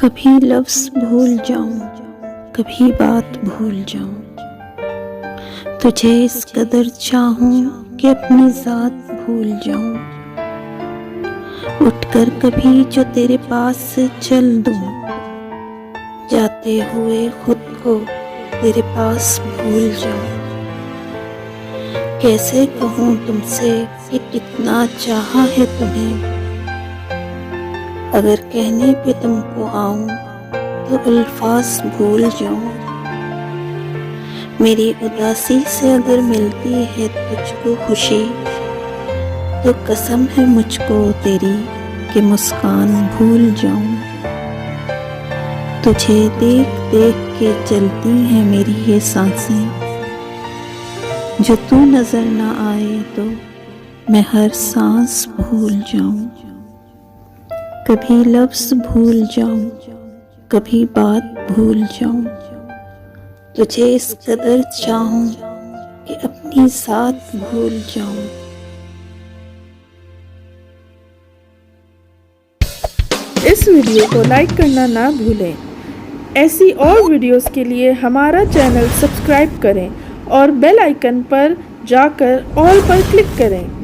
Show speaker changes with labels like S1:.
S1: कभी लफ्ज़ भूल जाऊं, कभी बात भूल जाऊं, तुझे इस कदर चाहूं कि अपनी ज़ात भूल जाऊं। उठकर कभी जो तेरे पास से चल दूं, जाते हुए खुद को तेरे पास भूल जाऊं। कैसे कहूँ तुमसे कि कितना चाहा है तुम्हें, अगर कहने पे तुमको आऊं तो अल्फाज भूल जाऊं। मेरी उदासी से अगर मिलती है तुझको खुशी, तो कसम है मुझको तेरी कि मुस्कान भूल जाऊं। तुझे देख देख के चलती हैं मेरी ये सांसें, जो तू नजर ना आए तो मैं हर सांस भूल जाऊं। कभी लफ्ज़ भूल जाऊं, कभी बात भूल जाऊं, तुझे इस कदर चाहूं कि अपनी ज़ात भूल जाऊं।
S2: इस वीडियो को लाइक करना ना भूलें। ऐसी और वीडियोस के लिए हमारा चैनल सब्सक्राइब करें और बेल आइकन पर जाकर ऑल पर क्लिक करें।